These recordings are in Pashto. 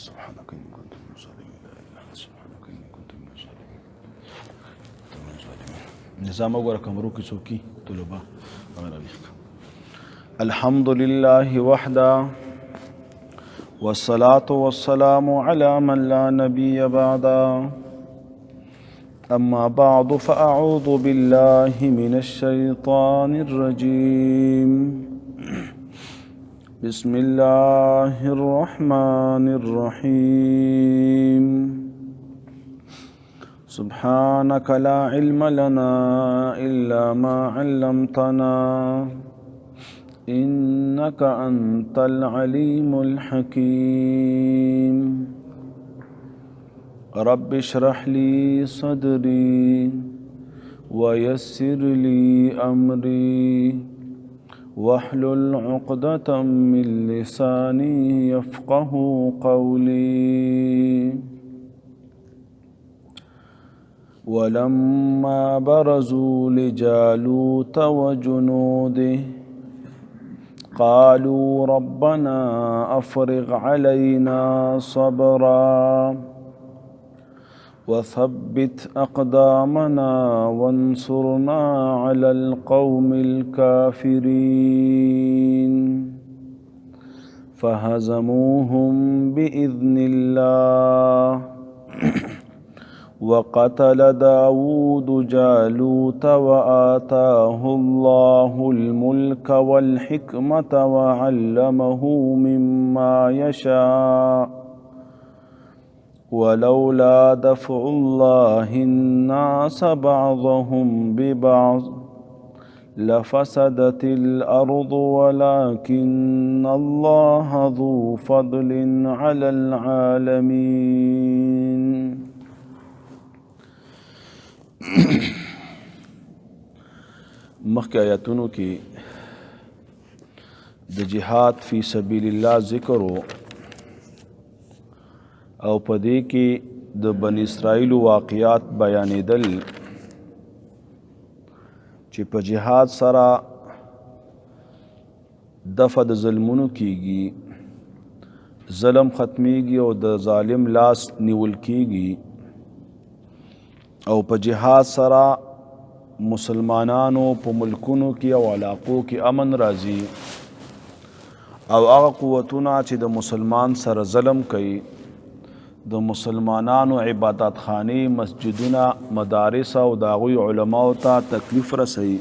سبحانك إني كنت من الظالمين سبحانك إني كنت من الظالمين نظام وګوره کمرو کې څوکي طلبه الحمد لله وحده والصلاة والسلام على من لا نبي بعده أما بعد فأعوذ بالله من الشيطان الرجيم بسم الله الرحمن الرحيم سبحانك لا علم لنا إلا ما علمتنا إنك أنت العليم الحكيم رب اشرح لي صدري ويسر لي أمري واحلل عقدة من لساني يفقه قولي ولما برزوا لجالوت وجنوده قالوا ربنا أفرغ علينا صبرا وثبت أقدامنا وانصرنا على القوم الكافرين فهزموهم بإذن الله وقتل داود جالوت وآتاه الله الملك والحكمة وعلمه مما يشاء ولولا دفع الله الناس بعضهم ببعض لفسدت الأرض ولكن الله ذو فضل على العالمين مخکې آیاتونو کې د جهاد فی سبیل الله ذکر او په دې کې د بنی اسرائیل واقعات بیانېدل چې په جهاد سره دفع د ظلمونو کېږي ظلم ختمیږي او د ظالم لاس نیول کېږي او په جهاد سره مسلمانانو په ملکونو کې او علاقو کې امن راځي او هغه قوتونه چې د مسلمان سره ظلم کوي د مسلمانانو عبادت خانه مسجدونه مدارس او د هغوی علماو ته تکلیف رسوي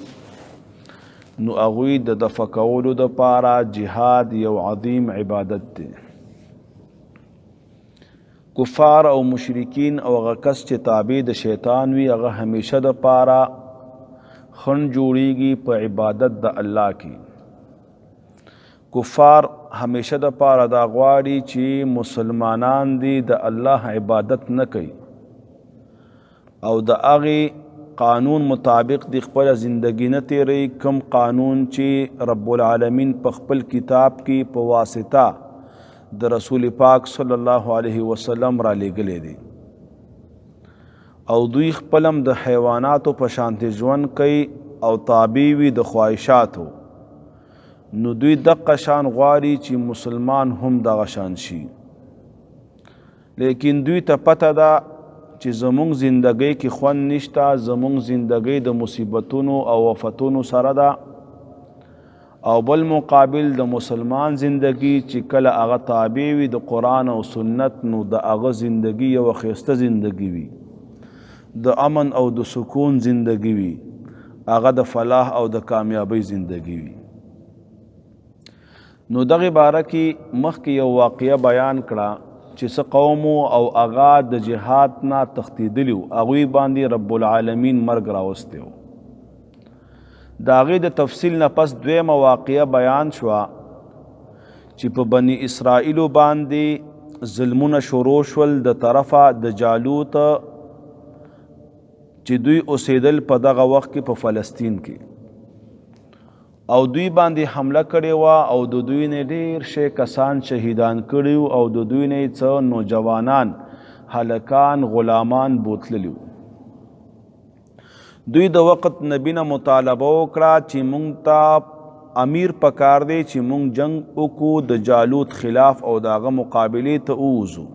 نو هغوی د دفع کولو دپاره جهاد یو عظیم عبادت دی کفار او مشرکین او هغه کس چې تابع د شیطان وي هغه همیشه دپاره خنډ جوړیږي په عبادت د الله کې کفار همیشه دپاره دا غواړي چې مسلمانان دي د الله عبادت نه کوي او د هغې قانون مطابق د خپله زندګي نه تیری کم قانون چې رب العالمین په خپل کتاب کې په واسطه د رسول پاک صلی الله علیه وسلم را لېږلی دی او دوی خپلم د حیواناتو په شانتې ژوند کوي او تابع وي د خواهشاتو نو دوی دقه شان غواړي چې مسلمان هم دغه شان شي لیکن دوی ته پته ده چې زمونږ زندګۍ کې خوند نشته زمونږ زندګۍ د مصیبتونو او وفتونو سره ده او بل مقابل د مسلمان زندگی چې کله هغه تابع وي د قرآن او سنت نو د هغه زندگی یو ښایسته زندگی وي د امن او د سکون زندگی وي هغه د فلاح او د کامیابی زندگی وي نو دغه باره کې مخکې یو واقعه بیان کړه چې څه قوم او هغه د جهاد نه تښتېدلي وو هغوی باندې رب العالمین مرګ راوستی و د هغې د تفصیل نه پس دویمه واقعه بیان شوه چې په بني اسرائیلو باندې ظلمونه شروع شول د طرفه د جالوت چې دوی اوسېدل په دغه وخت کې په فلسطین کې او دوی باندې حمله کړې وه او د دوی نه ډېر شی کسان شهیدان کړي او د دوی نه څه نوجوانان هلکان غلامان بوتللي وو دوی د وخت نبی نه مطالبه وکړه چې مونږ ته امیر پکار دی چې مونږ جنگ وکړو د جالوت خلاف او داغه مقابلې ته ووځو.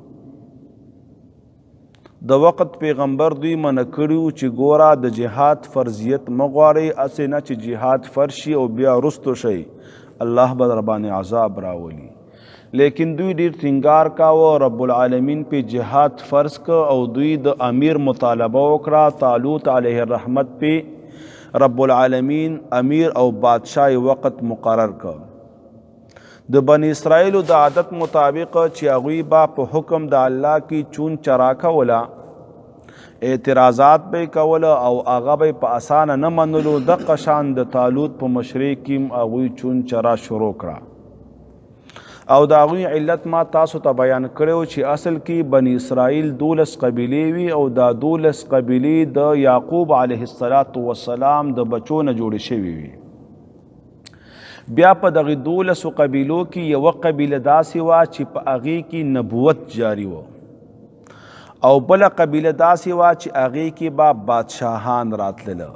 د وخت پیغمبر دوی منع کړیو چې ګوره د جهاد فرضیت مغواړئ، هسې نه چې جهاد فرض شي او بیا رستو شي الله به در باندې عذاب راولي. لیکن دوی ډیر ټینګار کاوه رب العالمین په جهاد فرض که او دوی د امیر مطالبه وکړه. طالوت علیه الرحمت په رب العالمین امیر او بادشاہ وقت مقرر که. د بنی اسرائیلو د عادت مطابق چې هغوی با په حکم د الله کی چون چرا کوله، اعتراضات به کوله او هغه به په اسانه نه منلو. دغه شان د طالوت په مشرۍ کې هغوی چون چرا شروع کړه او د هغوی علت ما تاسو ته بیان کړی چې اصل کې بنی اسرائیل 12 قبیلې وي او دا 12 قبیلې د یعقوب علیه السلام د بچو نه جوړې شوي وي. بیا په دغه 12 قبیلو کې یوه قبیله داسې وه چې په هغې کې نبوت جاری و او بله قبیله داسې وه چې هغې کې به بادشاهان راتلله.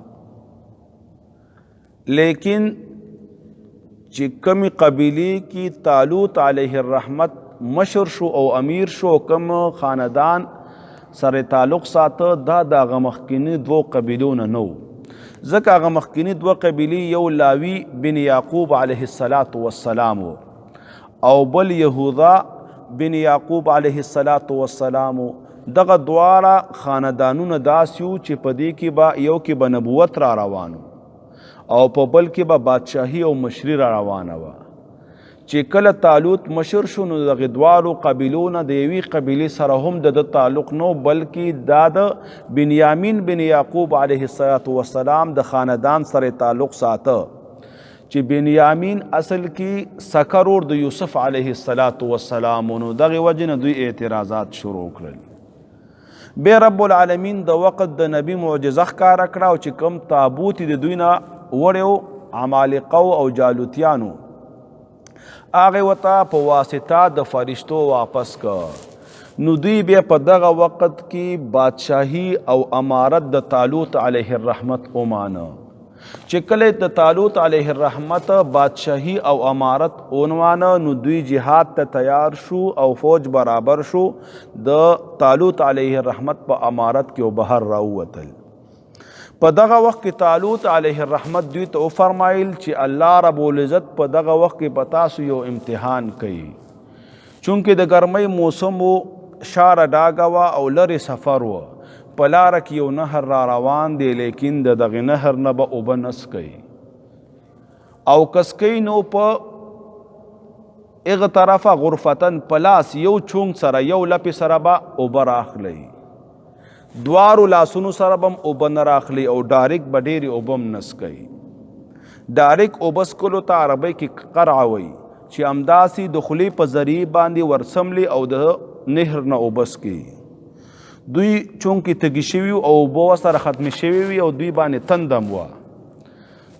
لیکن چې کمی قبیلې کې طالوت علیه الرحمت مشر شو او امیر شو، کم خاندان سره تعلق ساته، دا د هغه مخکینی 2 قبیلو نه نو. ځکه هغه مخکینی 2 قبیلې یو لاوی بن یعقوب علیه السلام او بل یهوذا بن یعقوب علیه السلام. دغه دواړه خاندانونه داسې وو چې په دې کې به یو کې به نبوت را روانو او په بل کې به بادشاهي او مشري را روانه وه. چې کله طالوت مشر شو نو دغه دواړو قبیلو نه د یوې قبیلې سره هم د تعلق نو، بلکې دا د بنیامین بن یعقوب علیه السلام د خاندان سره تعلق ساته چې بنیامین اصل کې سکرور د یوسف علیه السلام. نو دغه وجه نه دوی اعتراضات شروع کړل. بیا رب العالمین د وخت د نبی معجزه ښکاره کړه او چې کوم تابوت د دوی نه وړیو عمالقو او جالوتیانو، هغه ورته په واسطه د فرشتو واپس که. نو دوی بیا په دغه وخت کې بادشاهي او امارت د طالوت علیه الرحمت ومانه. چې کله د طالوت علیه الرحمت بادشاهي او امارت عنوانه نو دوی جهاد ته تیار شو او فوج برابر شو د طالوت علیه الرحمت په امارت کې او بهر راووتل. په دغه وخت کې طالوت علیه الرحمت دوی ته وفرمایل چې الله رب العزت په دغه وخت کې په تاسو یو امتحان کوي، چونکې د ګرمۍ موسم و، شاره ډاګه وه او لرې سفر و، په لاره کې یو نهر را روان دی، لیکن د دغه نهر نه به اوبه نسکئ او کسکئ نو په اغه طرفه غرفتن پلاس یو چونګ سره یو لپې سره به اوبه راخلی، دوارو لاسونو سره به اوبه نه راخلی او ډایرک به ډېرې اوبه هم نسکئ. ډایرک اوبه څکلو ته عربۍ کې قرع وایي چې همداسې د خولې په ذریعې باندې ورسملي او د نهر نه اوبه څکي. دوی چونکې تږي شوي او اوبه ورسره ختمې شوي وي او دوی باندې تندم وه،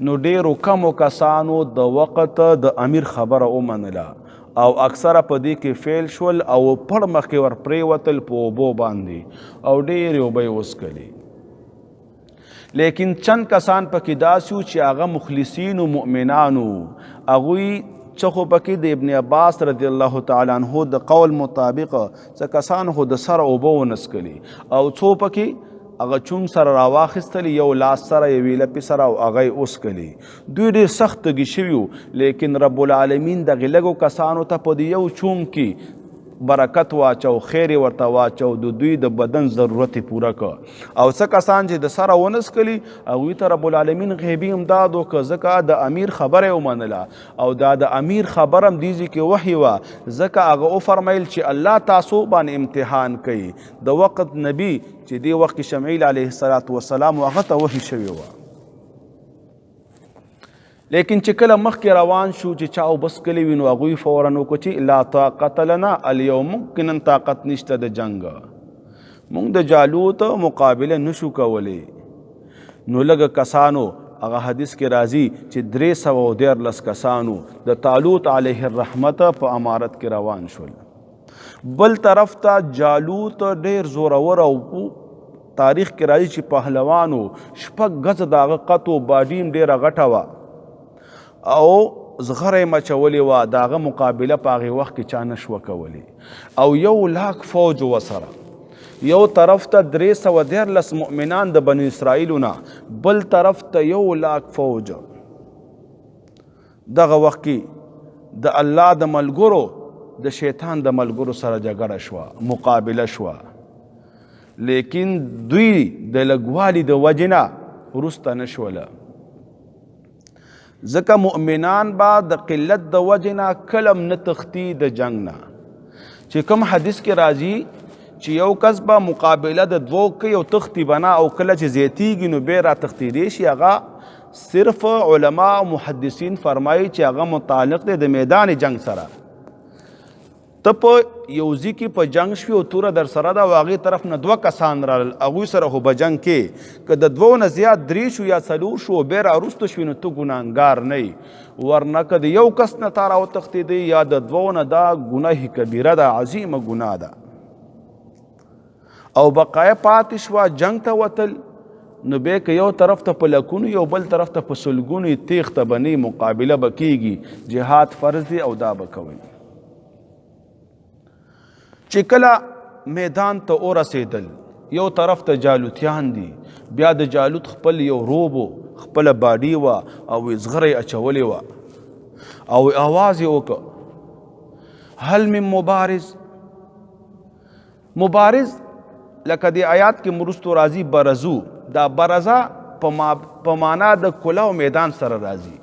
نو ډېرو کمو کسانو د وخت د امیر خبره ومنله او اکثره په دې کې فیل شول او پړ مخکې ور پرېوتل په اوبو باندې او ډېرې اوبه یې وڅکلې. لیکن چند کسان پکې داسې وو چې هغه مخلصین و مؤمنانو، هغوی څه خو پکې د ابن عباس رضی الله تعالی عنه د قول مطابق څه کسان خو د سره اوبه ونسکلي او څو پکې هغه چون سره راواخیستلي، یو لاس سره یوې لپې سره او هغه یې وسکلي. دوی ډېر سخت تږي شوي وو، لیکن رب العالمین دغې لږو کسانو ته په دې یو چون کې برکت واچو، خیر ورته واچو، د دوی د بدن ضرورت پوره که. او څه کسان چې د سره ونسکلي هغوی ته رب العالمین غیبي امداد وکړه، ځکه د امیر خبره یې ومنله او دا د امیر خبره هم دې ځای کې وحي وه، ځکه هغه وفرمیل چې الله تاسو باندې امتحان کوي. د وخت نبی چې دې وخت کې شمعیل علیه السلام هغه ته وحي شوې وه. لیکن چې کله مخکې روان شو چې چا اوبه څکلي وي نو هغوی فورا وکړو چې لا طاقت لنا اليوم، موږ نن طاقت نشته د جنګ، موږ د جالوت مقابله نشو کولی. نو لږه کسانو، هغه حدیث کې راځي چې 313 کسانو د طالوت علیه الرحمت په امارت کې روان شول. بل طرف ته جالوت ډېر زورور او تاریخ کې راځي چې پهلوانو 6 غزه د هغه قط و باډي هم ډېره غټه وه او زغره مچولې وه د هغه مقابله په هغې وخت کې چا نه شوه کولی او 1,00,000 فوج ورسره یو طرف ته 313 مؤمنان د بني اسرائیلو نه بل طرف ته 1,00,000 فوج دغه وخت کې د الله د ملګرو د شیطان د ملګرو سره جګړه شوه مقابله شوه لیکن دوی د لږوالي د وجې نه وروسته نه شوله ځکه مؤمنان به د قلت د وجې نه کله هم نه تښتي د جنګ نه چې کوم حدیث کې راځي چې یو کس به مقابله د دوو کوي او تښتي به نه او کله چې زیاتیږي نو بیا را تښتېدی شي هغه صرف علما او محدثین فرمایي چې هغه متعلق دی د میدان جنگ سره ته په یو ځای کې په جنگ شوي او توره در سره ده او هغې طرف نه 2 کسان رالل هغوی سره خو به جنګ کې که د 2 نه زیات 3 شو یا 4 شو بیا راوروسته شوي نو ته ګناهګار نه یې ورنه که د یو کس نه تا راوتښتېدی یا د 2 نه دا ګناه کبیره ده عظیمه ګناه ده او بقایه پاتې شوه جنگ ته وتل نو بیا که یو طرف ته په لکونو یو بل طرف ته په سلګونو یې تیښته به نه مقابله به کېږي جهاد فرض دی او دا به کوئ چې کله میدان ته ورسېدل یو طرف ته جالوتیان دي بیا د جالوت خپل یو روب و خپله باډي وه او زغره یې اچولې وه او آواز یې وکړه هل من مبارز مبارز لکه د آیات کې مرستو راځي برزو دا برزه په معنا د کلاو میدان سره راځي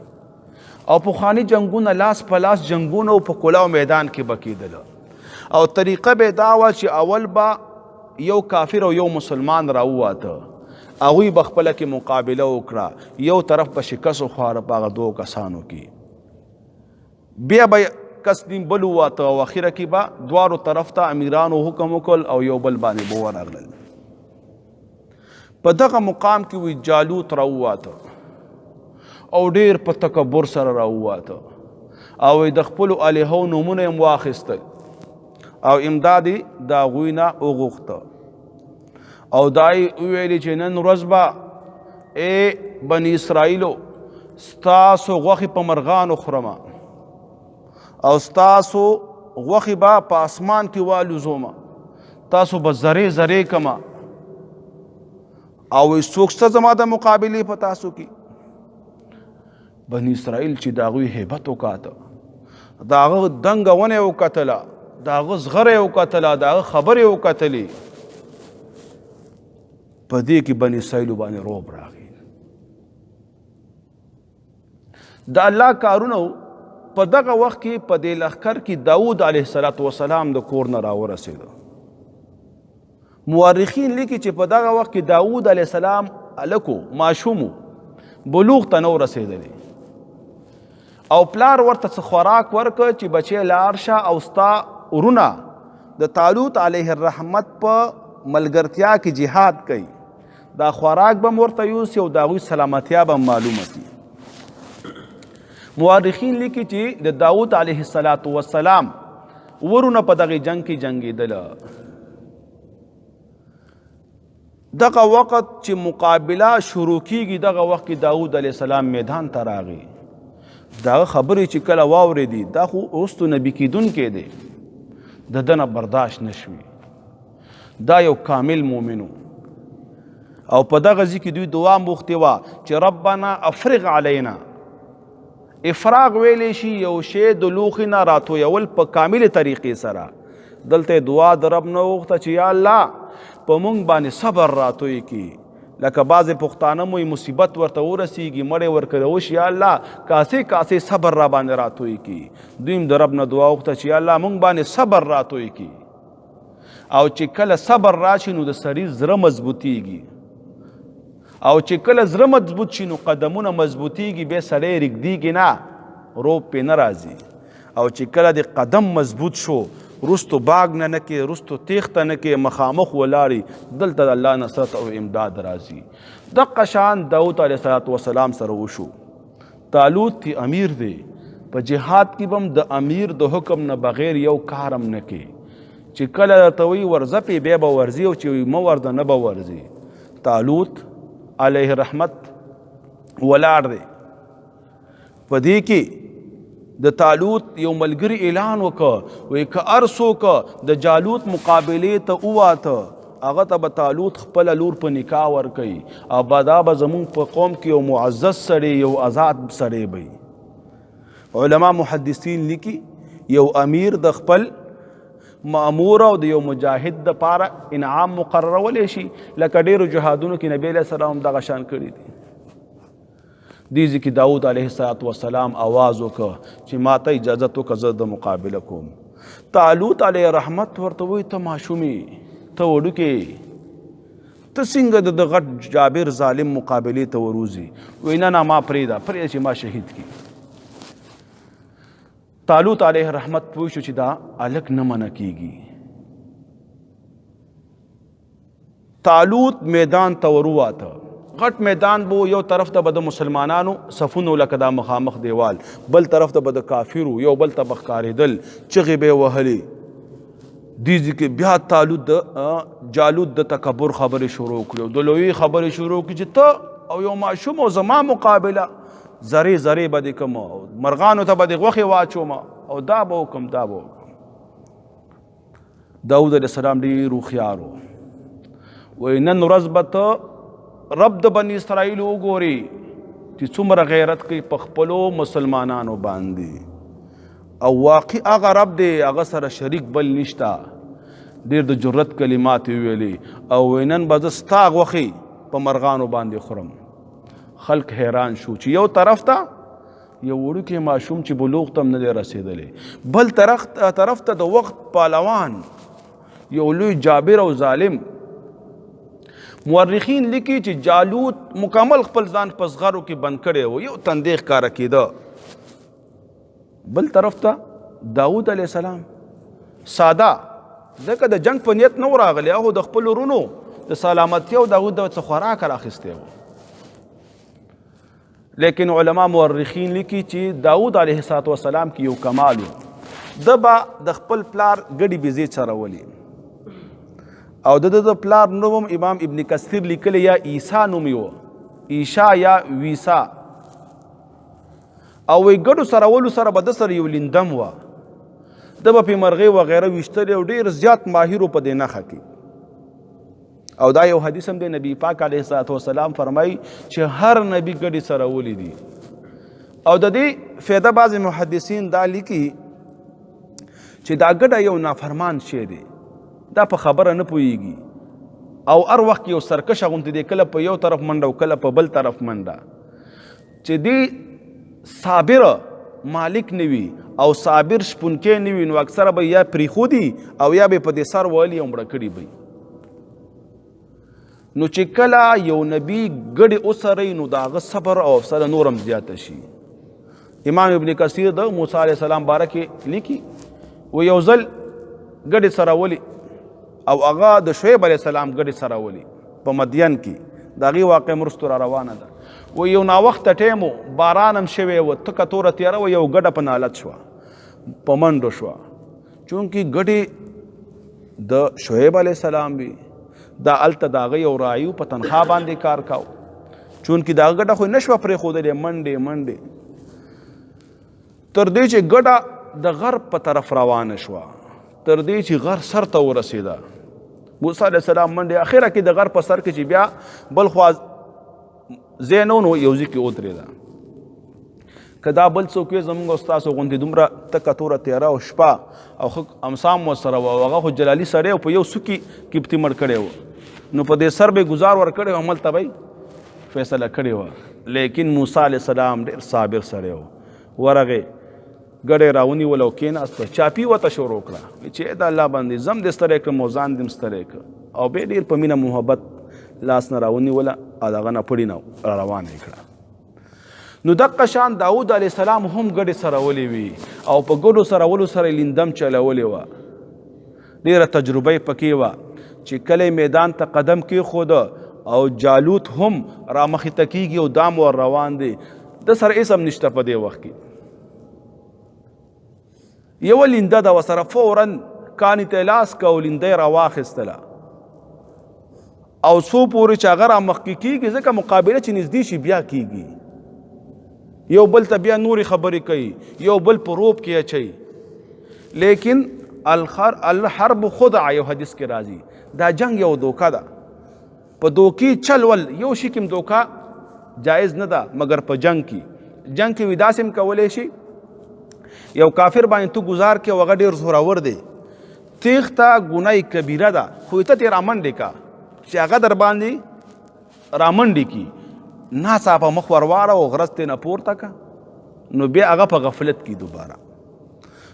او پخواني جنګونه لاس په لاس جنګونه په کلاو میدان کې به کېدله او طریقه به دا وه چې اول به یو کافر او یو مسلمان راوواته هغوی به خپله کې مقابله وکړه یو طرف به شکست وخواره په هغه 2 کسانو کې بیا به کس نیم بل وواته او اخره کې به دواړو طرف ته امیرانو حکم وکړل او یو بل باندې به ورغلل په دغه مقام کې وی جالوت راوواته او ډیر په تکبر سره راوواته او د خپلو الهو نومونه یې واخیستل او امداد د هغوی نه وغوښته او دای ویلي چې نن ورځ به ای بني اسرائیلو ستاسو غوښې په مرغانو خورمه او ستاسو غوښې به په اسمان کې والوزومه تاسو به ذرې ذرې کمه او څوک شته زما د مقابلې په تاسو کې بني اسرائیل چې د هغوی هیبت وکاته د هغه دنګه ونه یې وکتله د هغه زغره یې وکتله د هغه خبرې یې وکتلې په دې کې بني اسرائیلو باندې روب راغی د الله کارونه په دغه وخت کې په دې لښکر کې داود علیه السلام د کور نه راورسېده مورخین لیکي چې په دغه وخت کې داود علیه السلام هلک ماشوم بلوغ ته نه ورسېدلی او پلار ورته څه خوراک ورکړه چې بچی لاړ شه او ستا ورونه د طالوت علیه الرحمت په ملګرتیا کې جهاد کوي دا خوراک به ورته یوسي او د هغوی سلامتیا به معلومه کړي مورخین لیکي چې د داود علیه السلام ورونه په دغه جنگ کې جنګېدله دغه وخت چې مقابله شروع کیږي دغه وخت کې داود علیه السلام میدان ته راغی دغه خبرې چې کله واورېدي دا خو وروستو نبي کیدونکی دی د ده نه برداشت نشوي دا یو کامل مؤمن او په دغه ځای کې دوی دعا مغوښتې وه چې ربنا افرغ علینا افراغ ویلی شي یو شی د لوښي نه راتویول په کاملې طریقې سره دلته دعا د رب نه وغوښته چې یا الله په مونږ باندې صبر راتوی کړي لکه بعضې پښتانه مو مصیبت ورته ورسیږي مړی ورکړی وشي یا الله کاسې کاسې صبر را باندې راتوی کړي دوی هم د رب نه دعا وغوښته چې یا الله مونږ باندې صبر راتوی کړي او چې کله صبر راشي نو د سړي زړه مضبوطیږي او چې کله زړه مضبوط شي نو قدمونه مضبوطیږي بیا سړی رږدیږي نه روب پې نه راځي او چې کله د قدم مضبوط شو رستو باغ نه کې رستو تیښته نه کې مخامخ ولاړي دلته د الله نصرت او امداد راځي دقه شان داود علیه السلام سره وشو طالوت تی امیر دی په جهاد کې به هم د امیر د حکم نه بغیر یو کار هم نه کوي چې کله درته وایي ورځه پې بیا به ورځي او چې مه ورځه نه به ورځي طالوت علیه رحمت ولاړ دی په دې کې د طالوت یو ملګری اعلان وکړ وایي که هر څوک د جالوت مقابلې ته وواته هغه ته به طالوت خپله لور په نکاح ورکوي او دا به زمونږ په قوم کې یو معزز سړی یو آزاد سړی به علما محدثین لیکي یو امیر د خپل مأمور او د یو مجاهد د پاره انعام مقررولی شي لکه ډیرو جهادونو کې نبی علیه السلام دغه شان کړي دي دیزی کی داود علیه السلام آواز وکړه چې ما ته اجازت وکړه زه د مقابله کوم طالوت علیه رحمت ورته وایي ته ماشومې ته وړوکې ته څنګه د غټ جابر ظالم مقابلې ته وروځي وایي نه ما پرېږده چې ما شهید کړي طالوت علیه رحمت پوه شو چې دا هلک نه منع کېږي طالوت میدان ته ورواته غټ میدان بو یو طرف ته به د مسلمانانو صفونو لکه دا مخامخ دیوال بل طرف ته به د کافرو یو بل ته به ښکارېدل چغې به یې وهلې دیزي کې بیا طالوت د جالوت د تکبر خبرې شروع کړي د لویي خبرې شروع کړي چې ته او یو ماشوم او زما مقابله زرې زرې به دې کوم مرغانو ته به دې غوښې واچوم او دا به وکړم دا به وکړم داود علیه السلام ډېر هوښیار و وایي نن ورځ به ته رب د بني اسرائیل وګوري چې څومره غیرت کوي په خپلو مسلمانانو باندې او واقع هغه رب دی هغه سره شریک بل نشته ډېر د جرت کلمات ویلي او نن به زه ستا غوښې په مرغانو باندې خورم خلق حیران شو چې یو طرف ته یو وړوکی ماشوم چې بلوغ ته هم نه دی رسېدلی بل طرف ته د وخت پهلوان یو لوی جابر او ظالم مورخین لیکي چې جالوت مکمل خپل ځان په زغرو کې بند کړی و یو تندې ښکاره کېده بل طرف ته داود علیه السلام ساده ځکه د جنګ په نیت نه و راغلی هغو د خپلو ورونو د سلامتیا او د هغوی د څه خوراک راخیستی و لیکن علما مورخین لیکي چې داود علیه السلام کې یو کمال و ده به د خپل پلار ګډې بېزې څرولي او د پلار نوم امام ابن کثیر لیکلی یا عیسی نوم و عیشا یا ویسا او وی ګډو سرولو سره به د سره یو لیندم وه د به پې مرغۍ وغیره ویشتلې او ډېر زیات ماهر په دې نښه کې او دا یو حدیث هم دی نبی پاک علیه السلام فرمایي چې هر نبی ګډې سرولې دي او د دې فایده بعضې محدثین دا لیکي چې دا ګډه یو نافرمان شی دی دا په خبره نه پوهیږي او هر وخت یو سرکشه غوندې دی کله په یو طرف منډه او کله په بل طرف منډه چې دی صابر مالک نه وي او صابر شپونکی نه وي نو اکثره به یا پریښودي او یا به په دې سر وهلي او مړه کړي به نو چې کله یو نبی ګډې وسروي نو د هغه صبر او حوصله نور هم زیاته شي امام ابن کثیر د موسی علیه السلام باره کې لیکي و یو ځل ګډې سرولي او هغه د شعیب علیه السلام ګډې سرولي په مدین کې د هغې واقع مرستو را روانه ده و یو ناوخته ټیم و باران هم شوی و تکه توره تیاره و یو ګډه په نالت شوه په منډو شوه چونکې ګډې د شعیب علیه السلام وي دا هلته د هغه یو رایو په تنخوا باندې کار کاو چونکې د هغه ګډه خو یې نه شوه پرېښودلې منډې تر دې چې ګډه د غرب په طرف روانه شوه تر دې چې غر سر ته ورسېده موسی علیه السلام منډې اخره کې د غر په سر کې چې بیا بل خوا ځای نه و نو یو ځای کې ودرېده که دا بل څوک وي زموږ او ستاسو غوندې دومره تکه توره تیاره او شپه او ښه امسام ورسره و او هغه خو جلالي سړی او په یو سوکي کیپتي مړ کړی و نو په دې سر به گزار ورکړی و هملته به فیصله کړې وه لیکن موسی علیه السلام ډېر صابر سړی و ورغې ګډې راونیول او کېناسته چاپي ورته شروع کړه چې د الله باندې زم دې ستړی کړم او ځان دې ستړی کړه او بیا ډېر په مینه محبت لاس نه راونیوله او د هغه نه پړي نه روانه یې کړه نو دقه شان داود علیه السلام هم ګډې سرولې وي او په ګډو سرولو سره یې لیندم چلولې وه ډېره تجربه یې پکې وه چې کله میدان ته قدم کېښوده او جالوت هم رامخې ته کېږي او دام ور روان دی د سره هېڅ هم نشته په دې وخت کې یوه لینده ده ورسره فورا کاني ته یې لاس که او لینده یې راواخیستله او څو پورې چې هغه رامخکې کېږي ځکه مقابله چې نږدې شي بیا کېږي یو بل ته بیا نورې خبرې کوي، یو بل په روب کې اچوي. لیکن الحرب خدع یو حدیث کې راځي، دا جنگ یو دوکه ده. په دوکې چل ول یو شي کې دوکه جایز نه ده، مګر په جنگ کې وي داسې هم کولی شي یو کافر باندې تو گزار کې وغه ډېر زورور دی، تیښته ګناه کبیره ده، خو ته ترې رامنډې کا چې هغه در باندې رامنډې کي، ناڅاپه مخ ور واړه او غرض ترې نه پورته که، نو بیا هغه په غفلت کې دوباره.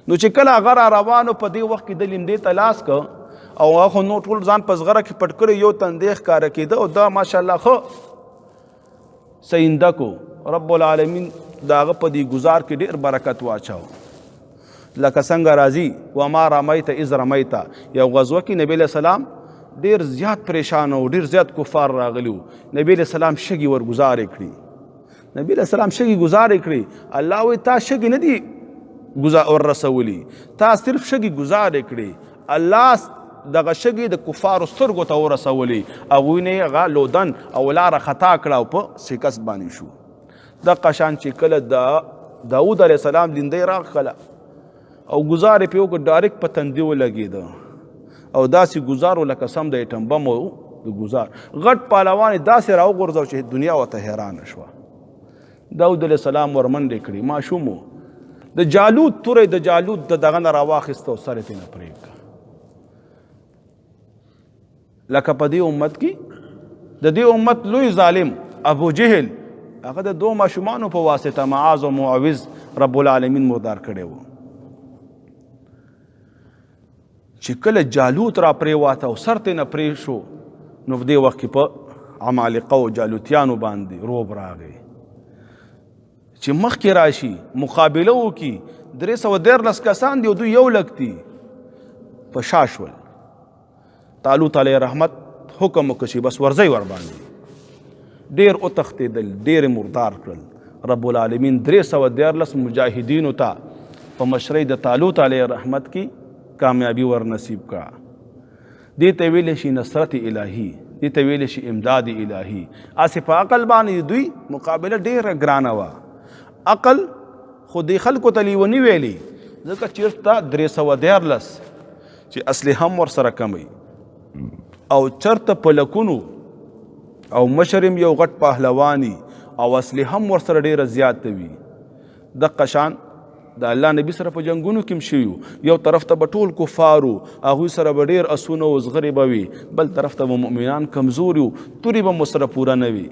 نو چې کله هغه را روانو په دې وخت کې د لیندې ته لاس که او هغه خو نو ټول ځان په زغره کې پټ کړی، یو تندی ښکاره کېده او دا ماشاءالله ښه سینده کو. رب العالمین د هغه په دې ګزار کې ډېر برکت واچاو. لکه څنګه راځي وما رمیت اذ رمیت، یو غزوه کې نبی علیہ السلام ډېر زیات پریشان او ډېر زیات کفار راغلي وو. نبی علیہ السلام شګې ور ګزارې کړي، نبی علیہ السلام شګې ګزارې کړي. الله وایي تا شګې نه دي ور رسولي، تا صرف شګې گزارې کړي. الله دغه شګې د کفارو سترګو ته ورسولي، هغوی نه یې هغه لودن او لاره خطا کړه او په شکست باندې شو. دغه شان چې کله د داود علیه السلام لیندۍ راغله او گزار یې پرې وکړ، ډایرکټ په تندي ولګېده او داسې ګزار لکه سم د ایټم بم د ګزار. غټ پهلوان یې داسې راوغورځو چې دنیا ورته حیرانه شوه. داود علیه السلام ورمنډې کړي، ماشوم و، د جالوت توره د جالوت د دغه نه راواخیسته او سر یې ترې نه پرېږده. لکه په دې امت کې د دې امت لوی ظالم ابو جهل، هغه د دو ماشومانو په واسطه معاذ او معوذ رب العالمین مردار کړی و. چې کله جالوت را پرېواته او سر ته نه پرې شو، نو په دې وخت کې په عمالقه او جالوتیانو باندې روب راغی چې مخکې راشي مقابله وکړي. 313 کسان دي او دوی 1 لک دي، په شا شول. طالوت علیه رحمت حکم وکړ چې بس ورځئ ورباندې. ډېر وتښتېدل، ډېر مردار کړل. رب العالمین 313 مجاهدینو ته په مشرۍ د طالوت علیه رحمت کې کامیابی ور نصیب کړه. دې ته ویلی شي نصرت الهي، دې ته ویلی شي امداد الهي. هسې په عقل باندې دوی مقابله ډېره ګرانه وه. عقل خو دې خلکو ته لیوني ویلي، ځکه چېرته 313 چې اسلحه هم ورسره کمی او چېرته په لکونو او مشر یو غټ پهلواني او اسلحه هم ورسره ډېره زیاته وي. دغه شان د الله نبي سره په جنګونو کې هم شوي، یو طرف ته به ټول کفارو، هغوی سره به ډېر اسونه او زغرې به وي، بل طرف ته به مؤمنان کمزوري وو، تورې به مو سره پوره نه وي.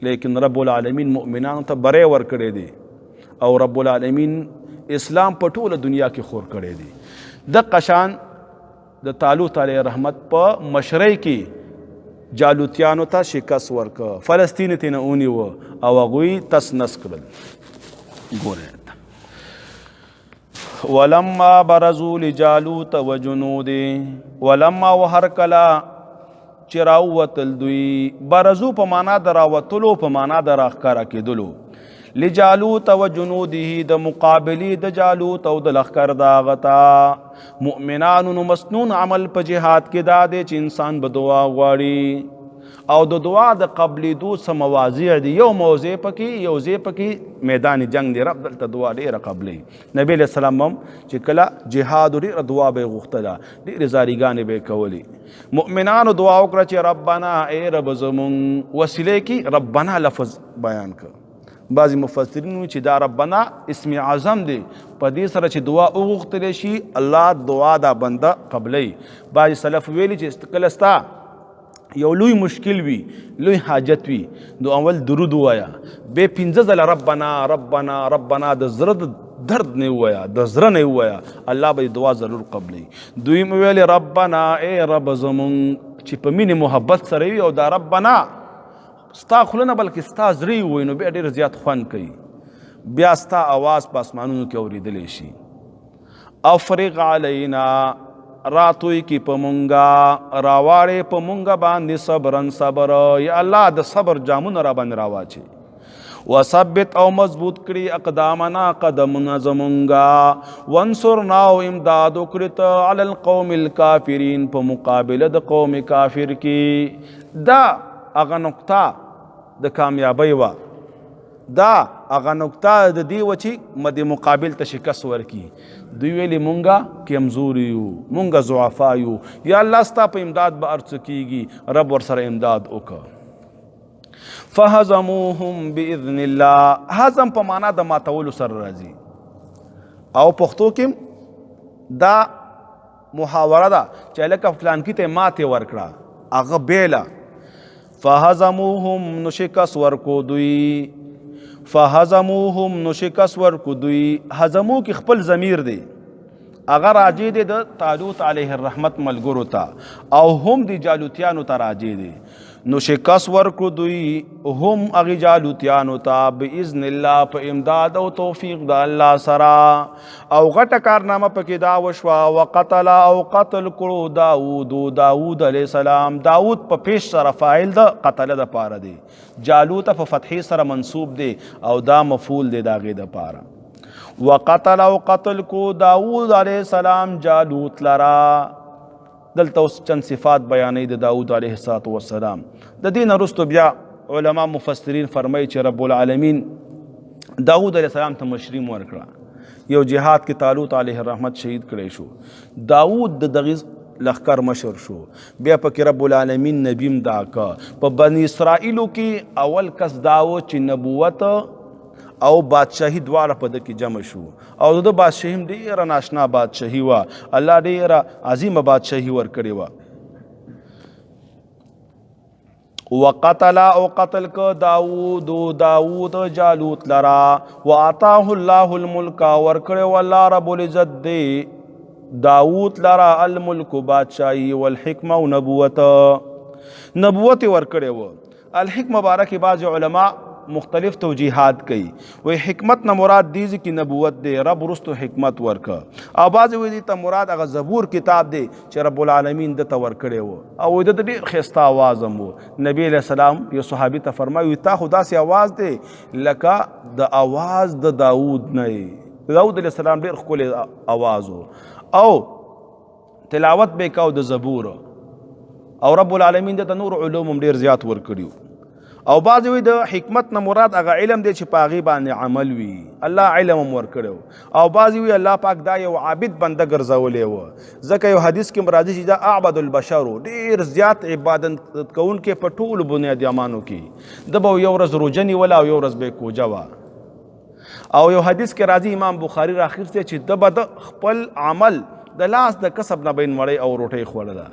لیکن رب العالمین مؤمنانو ته بری ورکړی دی او رب العالمین اسلام په ټوله دنیا کې خور کړی دی. دغه شان د طالوت علیه رحمت په مشرۍ کې جالوتیانو ته شکست ورکړه، فلسطین یې نه ونیوه او هغوی تس نس کړل. ګورئ ولما برزوا لجالوت وجنوده، ولما وهر کله چې راووتل دوی، برزو په معنا د راوتلو په معنا د راښکاره کېدلو، لجالوت و جنوده د مقابلې د جالوت او د لښکر د هغه ته. مؤمنانو نو مسنون عمل په جهاد کې دا دی چې انسان به دعا غواړي او د دعا د قبلېدو څه مواضع دي. یو موضع پکې یو ځای پکې میدان جنگ دی، رب دلته دعا ډېره قبلوي. نبی علیه السلام هم چې کله جهاد ډېره دعا به یې غوښتله، ډېرې زاریګانې به یې کولې. مؤمنانو دعا وکړه چې ربنا ای رب زمونږ، وسیلې کې ربنا لفظ بیان کړ. بعضې مفسرین وایي چې دا ربنا اسم اعظم دی، په دې سره چې دعا وغوښتلی شي الله دعا دا بنده قبلوي. بعضې سلف ویلي چې کله ستا یو لوی مشکل وي، لوی حاجت وي، نو اول درود ووایه، بیا 5 ځله ربنا ربنا ربنا، د زړه د درد نه ووایه، د زړه نه ووایه، الله به دعا ضرور قبلوي. دوی مې ویلې ربنا ای رب زمونږ، چې په مینې محبت سره وي او دا ربنا ستا خوله نه بلکې ستا زړه یې ووایي، نو بیا ډېر زیات خوند کوي، بیا ستا اواز په اسمانونو کې اورېدلی شي. افرغ علینا، راتوی کی په مونږه، راواړې په مونږه باندې صبرن صبر، یا الله د صبر جامونه را باندې راواچي. وثبت او مضبوط کړي اقدامنا قدمونه زمونږه، وانصرنا او امداد وکړي ته علی القوم الکافرین، په مقابله د قوم کافر کې. دا هغه نقطه د کامیابۍ وه دا هغه نقطه د دې و چې مد مقابل ته شکست ورکي. دوی ویلي مونږه کمزوري یو، مونږه ضعفا یو، یا الله ستا په امداد به هر څه کیږي. رب ورسره امداد وکړه. فهزموهم باذن الله. هزم په معنا د ماتولو سره راځي او پښتو کې دا محاوره ده چې لکه فلان کې ته ماتې ورکړه هغه بیله. فهزموهم نو شکست ورکو دوی. فهزموهم نو شکست ورکو دوی. هزمو کې خپل ضمیر دی هغه راجع دی د طالوت علیه الرحمت ملګرو ته او هم د جالوتیانو ته راجع دی. نو شکست ورکو دوی هم هغې جالوتیانو ته باذن الله په امداد او توفیق د الله سره. او غټه کارنامه پکې دا وشوه وقتل او قتل کړو داود علیه السلام. داود په پیش سره فاعل د قتله د پاره دی، جالوت په فتحې سره منصوب دی او دا مفعول دی د هغې د پاره. وقتل او قتل کو داود علیه السلام جالوت لرا. دلته اوس چند صفات بیانوي د داود علیه السلام. د دې نه وروسته بیا علما مفسرین فرمایي چې رب العالمین داود علیه السلام ته مشریم ورکړه. یو جهاد کې طالوت علیه الرحمت شهید کړی شو، داود د دغې لخکر مشر شو. بیا پکې رب العالمین نبیم دا که په بني اسرائیلو کې اول کس داو چې نبوت او بادشاهی دواړه په ده کې جمع شو او د بادشاهي هم ډېره ناشنا بادشاهي وه. الله ډېره عظیمه بادشاهي ورکړې وه. وقتل او قتل که داود جالوت لرا. وآتاه الله الملک ورکړی والله رب العزت دی داود لرا الملک بادشاهي والحکمه او نبوت ورکړی و. الحکمه باره کې بعض علما مختلف توجیحات کوي. وی حکمت نه مراد دیزی کی نبوت دی، رب رستو حکمت ورکا. او بعض وی دی تا مراد اغا زبور کتاب دی چې رب العالمین د ته ورکړی و او د ډېر ښایسته آواز هم و. نبی علیہ السلام یو صحابي ته فرمایي تا خو داسې آواز دی لکه د آواز د داود نه. داود علیہ السلام ډېر ښکلی آواز و او تلاوت به یې کاو د زبور او رب العالمین د ته نور علوم هم ډېر زیات ورکړي. او بعض وی د حکمت نه مراد هغه علم دی چې په هغې باندې عمل وي، الله علم هم ورکړی. او بعض وی الله پاک دا یو عابد بنده ګرځولی و. ځکه یو حدیث کې راځي چې دا اعبد البشر ډېر زیات عبادت کوونکی په ټولو بنیادیانو کې. ده به یو ورځ روژه نیوله او یو ورځ به یې کوجه وه. او یو حدیث کې راځي امام بخاري راخیستی چې ده به د خپل عمل د لاس د کسب نه به یې مړۍ او روټۍ خوړله.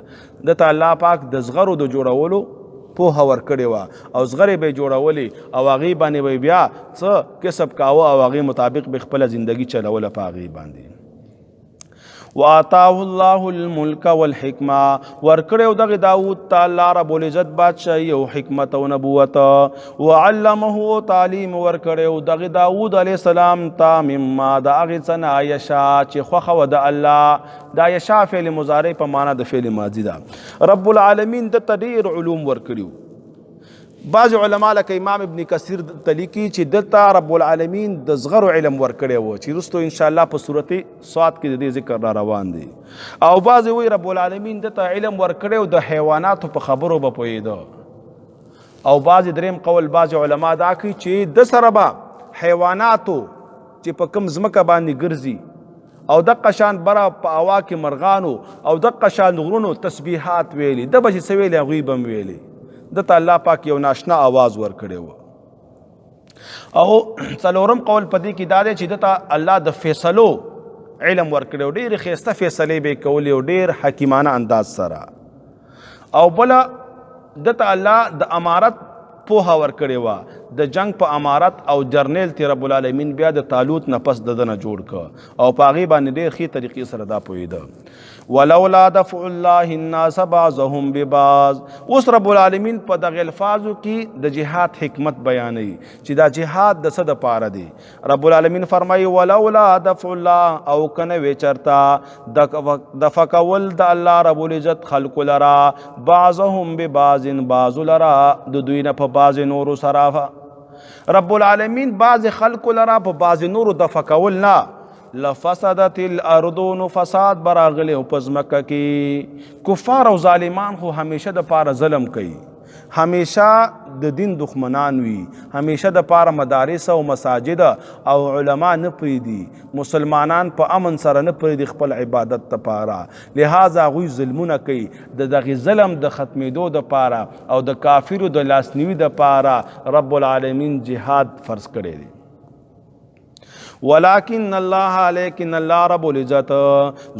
ده ته الله پاک د زغرو د جوړولو پوهه ورکړې وه او زغرې به یې جوړولې او هغې باندې به بیا څه کسب کاوه او هغې مطابق به خپله زندګي چلوله په هغې باندې. وآتاه الله الملک والحکمه ورکړی دغه داود ته الله رب العزت بادشاهي او حکمت او نبوت. وعلمه تعلیم ورکړی دغه داود علیه السلام ته مما د هغې څه نه یشا چې خوښه وه د الله. دا یشا فعل مضارع په معنا د فعل ماضي ده. رب العالمین د ته ډېر علوم ورکړي. بعض علما لکه امام ابن کثیر تلیکي چې دلته رب العالمین د زغرو علم ورکړی و چې وروستو انشاءالله په صورت صاد کې د دې ذکر را روان دی. او بعض وی رب العالمین دلته علم ورکړی و د حیواناتو په خبرو به پوهېده. او بعض دریم قول بعض علما دا کوي چې د سره به حیواناتو چې په کوم ځمکه باندې ګرځي او دقه شان بره په هوا کې مرغانو او دقه شان غرونو تسبیحات ویلي ده به چې څه ویلي هغوی به هم ویلي. دته الله پاک یو ناشنا آواز ورکړی و. او څلورم قول په دې کې دا دی چې دته الله د فیصلو علم ورکړی و. ډېرې ښایسته فیصلې به یې کولې او ډېر حکیمانه انداز سره. او بله دته الله د امارت پوهه ورکړې وه. د جنگ په امارت او جرنیل تی رب العالمین بیا د طالوت نه پس د ده نه جوړ که او په هغې باندې ډېر ښې طریقې سره دا پوهېده. ولولا دفع الله الناس بعضهم ببعض. اوس رب العالمین په دغه الفاظو کې د جهاد حکمت بیانوي چې دا جهاد د څه دپاره دی. رب العالمین فرمایي ولولا دفع الله او که نه وی چرته دفع کول د الله رب العزت خلکو لرا بعضهم ببعض بعضو لرا د دوی نه په بعض نورو سره. رب العالمین بعض خلکو لرا په بعض نورو دفع کول نه لفسدت الارض نو فساد براغلی او په ځمکه کې. کفار او ظالمان خو همیشه د پاره ظلم کوي، همیشه د دین دښمنان وي، همیشه د پاره مدارس او مساجد او علما نه پرېږدي، مسلمانان په امن سره نه پرېږدي خپل عبادت دپاره. لہذا هغوی ظلمونه کوي. د دغې ظلم د ختمېدو دپاره او د کافرو د لاسنیوي دپاره رب العالمین جهاد فرض کړی دی. ولكن الله لیکن الله رب العزت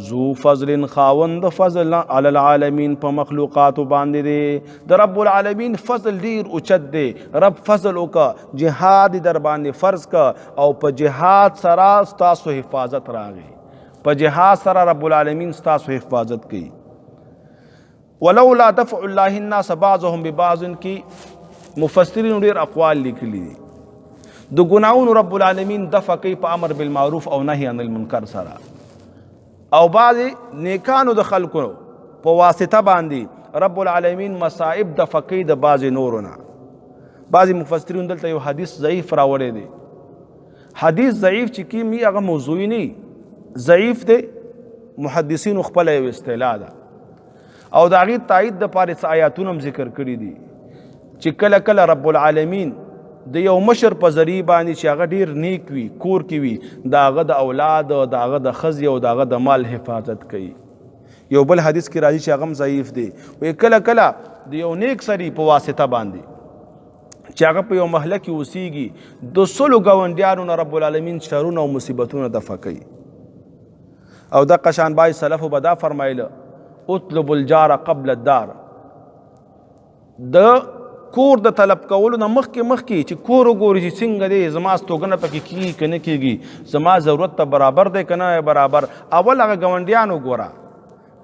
ذو فضل خاوند فضل علی العالمین په مخلوقاتو باندې دی. د رب العالمین فضل ډیر اوچت دی. رب فضل وکړه، جهاد در باندې فرض کړه او په جهاد سره ستاسو حفاظت راغی. په جهاد سره رب العالمین ستاسو حفاظت کوي. ولولا دفع الله الناس بعضهم ببعض کی مفسرین ډیر اقوال لیکلي دي. د ګناہونو رب العالمین دفع کوي په امر بالمعروف او نهی عن المنکر سره، او بعضې نیکانو د خلکو په واسطه باندې رب العالمین مصائب دفع کوي د بعضې نورو نه. بعضې مفسرین دلته یو حدیث ضعیف راوړی دی. حدیث ضعیف چې کوم وي هغه موضوعي نه ضعیف دی، محدثینو خپله یو اصطلاح ده او د هغې تایید دپاره څه آیاتونه هم ذکر کړي دي چې کله کله رب العالمین د یو مشر په ذریعه باندې چې هغه ډیر نیک وي، کور کې وي، د هغه د اولاد، د هغه د ښځې او د هغه د مال حفاظت کوي. یو بل حدیث کې راځي چې هغه هم ضعیف دی. وایي کله کله د یو نیک سړي په واسطه باندې چې هغه په یو محله کې اوسیږي، د سلو ګاونډیانو نه رب العالمین شرونه او مصیبتونه دفع کوي. او دغه شان باید سلفو به دا فرمایله اطلب الجار قبل الدار، د کور د طلب کولو نه مخکې چې کور وګوري چې څنګه دی، زما استوګنه پکې کېږي که نه کېږي، زما ضرورت ته برابر دی که نه برابر. اول هغه ګاونډیان وګوره،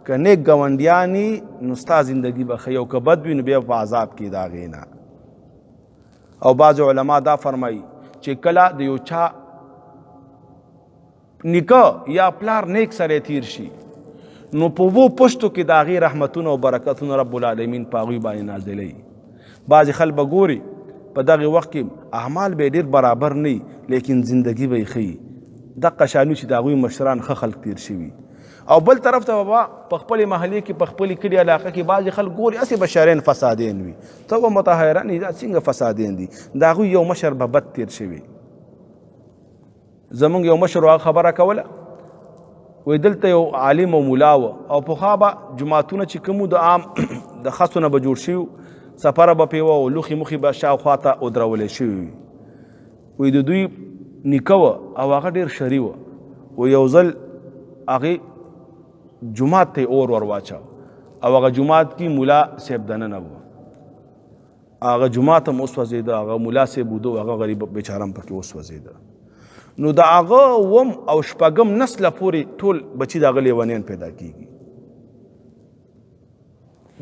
که نیک ګاونډیان یي نو ستا زندګي به ښه، او که بد وي نو بیا په عذاب کې د هغې نه. او بعض علما دا فرمایي چې کله د یو چا نیکه یا پلار نیک سره تیر شي نو په وو پشتو کې د هغې رحمتونه او برکتونه رب العالمین په هغوی باندې نازلوي. بعضې خلک به ګوري په دغې وخت کې اعمال به یې ډېر برابر نه وي لیکن زندګي به یې ښه وي. دغه شاني چې د هغوی مشران ښه خلک تیر شوي. او بل طرف ته به په خپلې محلې کې په خپلې کلي علاقه کې بعضې خلک ګوري هسې بشرین فسادین وي. ته به متحیران یې دا څنګه فسادین دي، د هغوی یو مشر به بد تیر شوي. زمونږ یو مشر هغه خبره کوله، وایي دلته یو عالم او ملا و او پخوا به جوماتونه چې کوم د عام د خسو نه به جوړ شوي، سفره به پې وه او لوښي مخې به شاوخوا ته ودرولی شوي وي. وایي د دوی نیکه وه او هغه ډېر شري وه. وایي یو ځل هغې جومات ته یې اور ور واچاو او هغه جومات کې ملا صاحب دننه و. هغه جومات هم وسوځېده، هغه ملا صاحب وده، هغه غریب بیچاره هم پکې وسوځېده. نو د هغه اووم او شپږم نسله پورې ټول بچي د هغه لیونیان پیدا کېږي.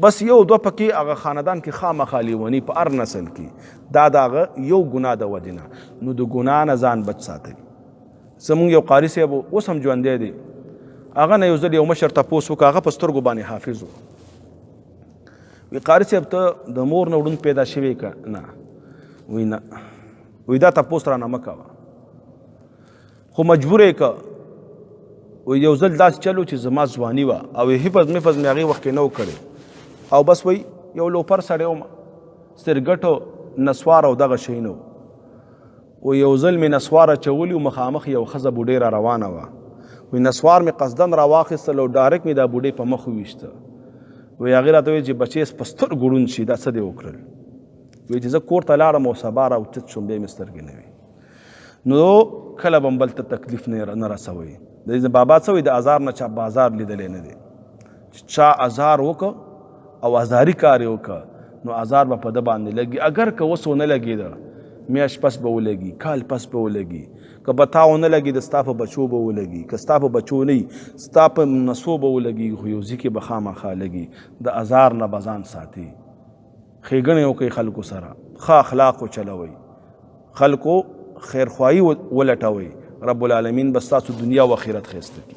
بس یو دوه پکې هغه خاندان کې خامخا لیوني په هر نسل کې، دا د هغه یو ګناه د وجې نه. نو د ګناه نه ځان بچ ساتئ. زمونږ یو قاري صاحب اوس هم ژوندی دی، هغه نه یو ځل یو مشر تپوس وکړه، هغه په سترګو باندې حافظ و. وی قاري صاحب ته د مور نه وړوند پیدا شوی که نه؟ وی نه. وی دا تپوس رانه مه کوه، خو مجبور یې که. وی یو ځل داسې چلو چې زما ځواني وه او حفظ مفظ مې هغې وخت کې نه و کړی او بس وی یو لوپر سړی وم، سترګټو نسوار او دغه شی نه و. یو ځل مې نسوار اچولي و، مخامخ یو ښځه بوډۍ را روانه وه. وی نسوار مې قصدن راواخیستل او ډایرکټ مې دا بوډۍ په مخ وویشته. وی هغې راته ویل چې بچې په سترګو ړوند شي، دا څه دې وکړل؟ وی چې زه کور ته لاړم او سبا راوچت شوم، بیا مې سترګې نه وي. نو کله به هم بل ته تکلیف نه رسوئ. د بابا څه وایي د ازار نه چا بازار لیدلی نه دی. چا ازار وکړه او ازاري کار یې وکړه نو ازار به په ده باندې لګي. اگر که اوس ونه لګېده میاشت پس به ولګي، کال پس به ولګي. که به تا ونه لګېده ستا په بچو به ولګي، که ستا په بچو نه وي ستا په نسو به ولګي، خو یو ځای کې به خامخا لګي. د ازار نه به ځان ساتي. ښېګڼې وکړئ خلکو سره، ښه اخلاق وچلوئ، خلکو خیرخواهي ولټوئ. رب العالمین به ستاسو دنیا و آخرت ښایسته کړي.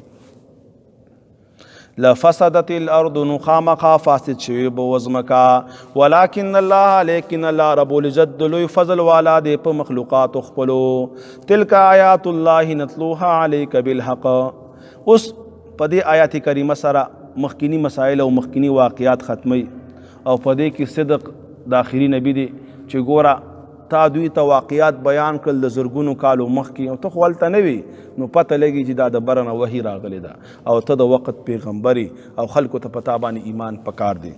لفسدت الارض، نو خامخا فاسد شوی به وزمکا. ولکن الله، لیکن الله رب العزت د لوی فضل والا دی په مخلوقاتو خپلو. تلک آیات الله نتلوها علیک بالحق. اوس په دې آیات کریمه سره مخکینی مسائل او مخکینی واقعات ختمی او په دې کې صدق د آخري نبی دی چې ګوره تا دوی ته واقعات بیان کړل د زرګونو کالو مخکې او ته خو هلته نه وي نو پته لګي چې دا د بره نه وحي راغلی ده او ته د وخت پیغمبري او خلکو ته په تا باندې ایمان پکار دی.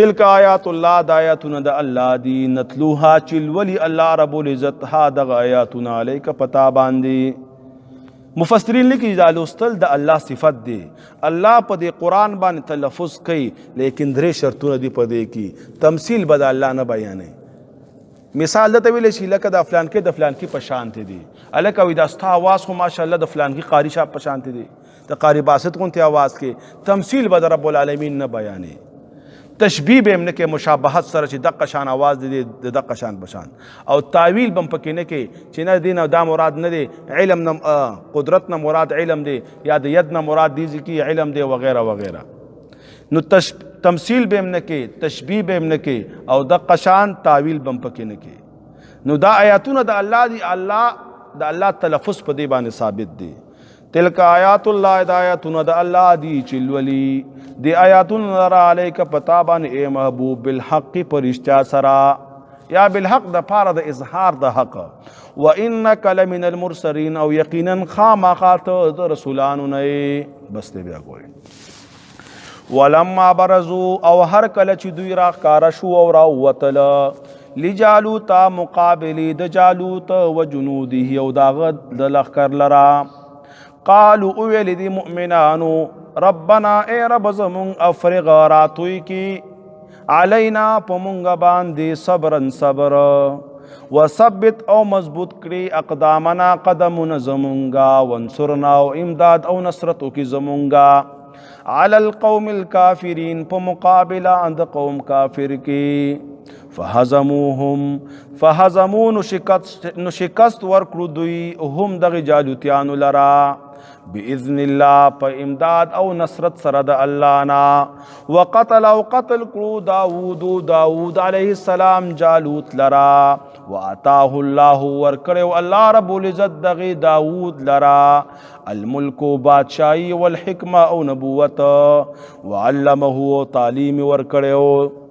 تلک آیات الله د آیاتونه د الله دي نتلوها چې لولي الله رب العزت ها دغه آیاتونه علیک په تا باندې. مفسرین لیکي دا لوستل د الله صفت دی. الله په دې قرآن باندې تلفظ کوي لیکن درې شرطونه دي په دې کې تمثیل به د الله نه بیانوي. مثال دته ویل شي لکه د فلان کې د فلان کې په شان دي الکه وي دا ستا आवाज خو ماشاءالله د فلان کې قاری شاه په شان دي د قاری باسط غونته आवाज کې تمثيل به رب العالمین نه بیانې تشبیه به نه کې مشابهت سره چې دغه شان आवाज دي د دغه شان بشان او تعویل بم پکې نه کې چې نه دین او دا مراد نه دي علم نه قدرت نه مراد علم دي یا د ید نه مراد دي چې علم دي وغیرہ وغیرہ. نو تمثیل به نه کې تشبیه به نه کې او د قشان تعویل بم پکې نه کې. نو دا آیاتونه د الله دی الله د الله تلفظ په دې باندې ثابت دي. تلک آیات الله د آیاتونه د الله دی چې ولي دی آیاتونه را علیک پتا باندې اے محبوب بالحق پرشتیا سرا یا بالحق د پاره د اظهار د حق و انک لمن المرسلین او یقینا خامخات د رسولانو نه بس ته بیا کوی. ولما برزو او هر کله چې دوی را ښکاره شو او را وتله لجالوت مقابلی د جالوت و جنوده او داغه د لښکر لرا قالوا اویل دی مؤمنانو ربنا اے رب زمون افرغ راتوی کی علینا پمونږ باندې صبرن صبر وثبت او مضبوط کړي اقدامنا قدمنا زمونږه وانصرنا او امداد او نصرت کی زمونږه على القوم الكافرين په مقابله اند قوم کافر کی فهزموا نشکست ورکړو دوی هم دغه جالوتیانو لرا باذن الله په امداد او نصرت سره د الله نا وقتل او قتل کړو داوود علیه السلام جالوت لرا واتاه الله ورکړو الله رب العزت دغه داوود لرا الملک بادشاہی والحکمه او نبوت وعلمه تعلیم ورکړو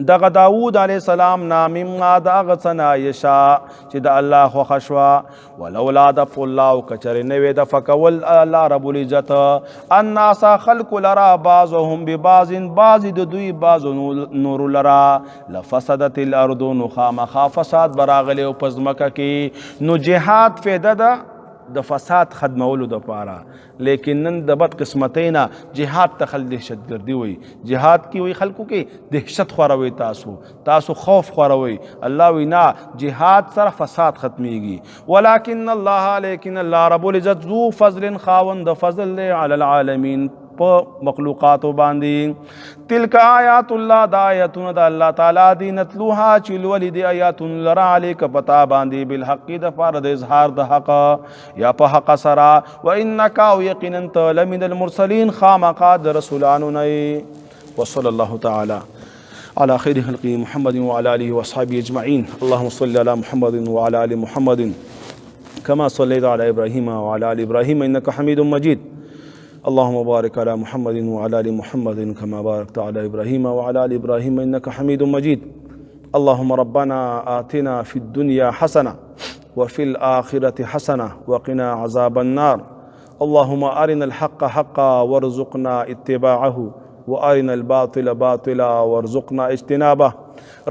دغه داوود علیه السلام نام ما دغه سنا یشا چې د الله خو خشوا ولولا د الله کچر نوې د فکول الله رب العزت الناس خلق لرا بعضهم ببعض بعض د دوی بعض نور لرا لفسدت الارض نو خامخا فساد براغلی او پزمکه کې نو جهاد فایده ده د فساد ختمولو د پاره لیکن نن د بد قسمتینا جهاد ته دهشتګردي وي جهاد کی وي خلکو کې دهشت خوروي تاسو خوف خوروي الله وینا جهاد سره فساد ختميږي ولكن الله لیکن الله رب العزت ذو فضل خاوند فضل علی العالمین په مخلوقاتو باندې. تلک آیات الله د آیاتونه د الله تعالی دی نتلوها چې لولي دی آیاتونه لرا علیک پتا باندې بالحق د پاره د اظهار د حق یا په حق سرا و انک او یقینا لمن المرسلین خامقا د رسولانو نه. وصلی الله تعالی على خير خلقه محمد وعلى آله وأصحابه أجمعين. اللهم صل على محمد وعلى آل محمد كما صليت على إبراهيم وعلى آل إبراهيم إنك حميد مجيد. اللهم بارك على محمد وعلى آل محمد كما باركت على إبراهيم وعلى آل إبراهيم إنك حميد مجيد. اللهم ربنا آتنا في الدنيا حسنة وفي الآخرة حسنة وقنا عذاب النار. اللهم أرنا الحق حقا وارزقنا اتباعه وارنا الباطل باطلا وارزقنا اجتنابه.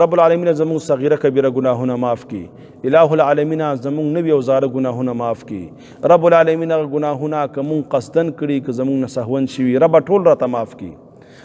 رب العالمین زمون صغیره کبیره گناهونه معاف کی. الہ العالمین زمون نبی او زاره گناهونه معاف کی. رب العالمین گناهونه کوم قصدن کړي که زمون سهون شوی رب ټول راته معاف کی.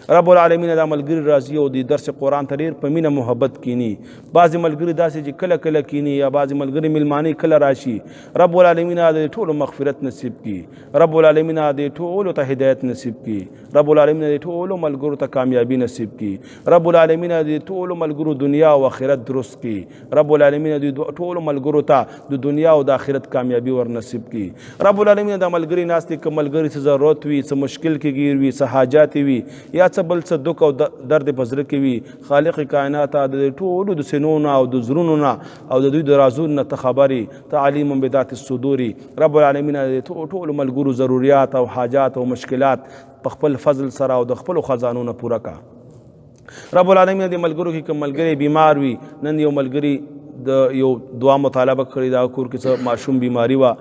رب العالمین د ملګری راضی او د درس قرآن ته ډېر په مینه محبت کینی. بعضې ملګري داسې چې کله کله کینی یا بعضې ملګري ملمانې کله راشي. رب العالمین د ټولو مغفرت نصیب کی. رب العالمین د ټولو ته هدایت نصیب کی. رب العالمین د ټولو ملګرو ته کامیابی نصیب کی. رب العالمین د ټولو ملګرو دنیا او آخرت درست کی. رب العالمین د ټولو ملګرو ته د دنیا او د آخرت کامیابی ور نصیب کی. رب العالمین د ملګري ناستې که ملګري څه ضرورت وي څه مشکل کې گیر وي څه حاجات وي یا څه بل څه دک او درد په زړه کې وي خالق کائنات د ټولو د سینونو او د زړونو او د دوی د رازونو نه ته خبرې ته علیم بذات الصدور. رب العالمین د ټولو ملګرو ضروریات او حاجات او مشکلات په خپل فضل سره او د خپلو خزانو نه پوره کا. رب العالمین د ملګرو کې کوم ملګری بیمار وي، نن یو ملګری د یو دعا مطالبه کړې دا کور کې څه ماشوم بیماری وه،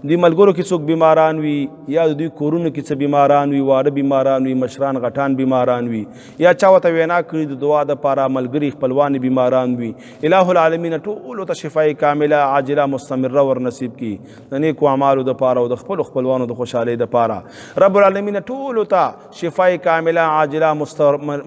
د ملګرو کې څوک بیماران وي یا د دوی کورونو کې څه بیماران وي، واړه بیماران وي، مشران غټان بیماران وي، یا چا ورته وینا کړي د دعا دپاره ملګري خپلوان بیماران وي، الہ العالمین ټولو ته شفای کامله عاجله مستمره ور نصیب کړي د نیکو اعمالو دپاره او د خپلو خپلوانو د خوشحالۍ دپاره. رب العالمین ټولو ته شفای کامله عاجله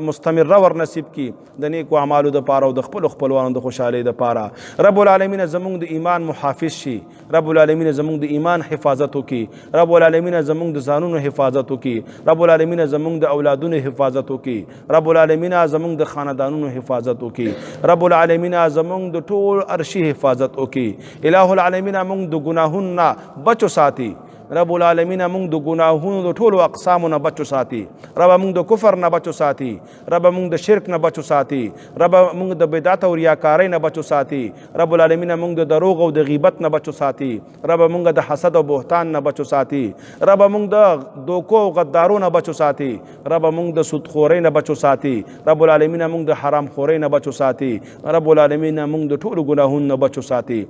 مستمره ور نصیب کړي د نیکو اعمالو دپاره او د خپلو خپلوانو د خوشحالۍ دپاره. رب العالمین زمونږ د ایمان محافظ شي، رب العالمین زمونږ د ایمان حفاظت وکړي، رب العالمین زمونږ د ځانونو حفاظت وکړي، رب العالمین زمونږ د اولادونو حفاظت وکړي، رب العالمین زمونږ د خاندانونو حفاظت وکړي، رب العالمین زمونږ د ټول ارشي حفاظت وکړي، الہ العالمین موږ د ګناهونو نه بچو ساتي، رب العالمین موږ د ګناهونو د ټولو اقسامو نه بچو ساتي، رب موږ د کفر نه بچو ساتي، رب موږ د شرک نه بچو ساتي، رب موږ د بدعت او ریاکارۍ نه بچو ساتي، رب العالمین موږ د دروغ او د غیبت نه بچو ساتي، رب موږ د حسد او بهتان نه بچو ساتي، رب موږ د دوکو او غدارو نه بچو ساتي، رب موږ د سودخورۍ نه بچو ساتي، رب العالمین موږ د حرام خورۍ نه بچو ساتي، رب العالمین موږ د ټولو ګناهونو نه بچو ساتي.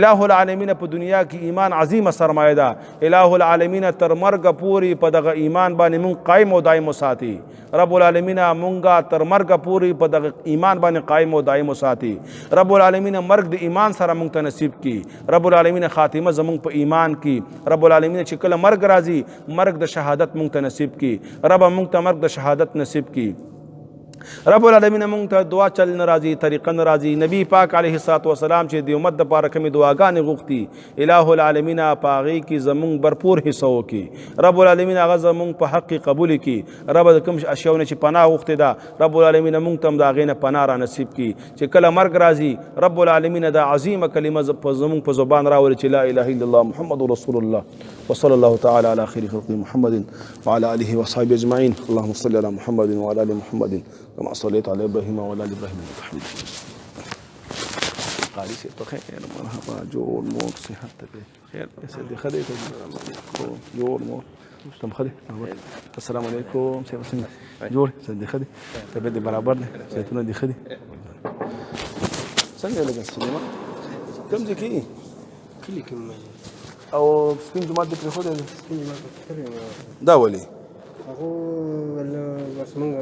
الہ العالمین په دنیا کې ایمان عظیمه سرمایه ده، الہ العالمین تر مرګ پوری په دغه ایمان باندې مونږ قائم او دائم وساتي، رب العالمین مونږه تر مرګ پوری په دغه ایمان باندې قائم او دائم وساتي، رب العالمین مرګ د ایمان سره مونږ ته نصیب کی، رب العالمین خاتمه زمونږ په ایمان کی، رب العالمین چې کله مرګ راځي مرګ د شهادت مونږ ته نصیب کی، رب مونږ ته مرګ د شهادت نصیب کی. رب العالمین مونږ ته دعا چل نه راځي، طریقه نه راځي، نبی پاک علیه الصلاۃ والسلام چې د امت دپاره کومې دعاګانې غوښتي الہ العالمین په هغې کې زمونږ برپور حصه وکړي، رب العالمین هغه زمونږ په حق کې قبول کړي، رب د کوم اشیاو نه چې پناه غوښتې ده رب العالمین مونږ ته هم د هغې نه پناه را نصیب کړي، چې کله مرګ راځي رب العالمین دا عظیمه کلمه زمونږ په زبان راولي چې لا اله الا الله محمد رسول الله وصلی الله تعالی علی خیر خلق محمد وعلى آله وصحبه اجمعین. اللهم صل علی محمد وعلى آل محمد كما صليت على ابراهيم وعلى ال ابراهيم انك حميد مجيد. قاري سي بخير مرحبا جور مور صحت خير يا سيدي خديت جور مور تم خدي السلام عليكم سي حسين جور سيدي خدي تبدي برابر سيتونه دي خدي څنګه لګا سينما كم ځکه کلی کوم او سپین جماعت د پرخو ده دا ولي هغه ولا بس مونږ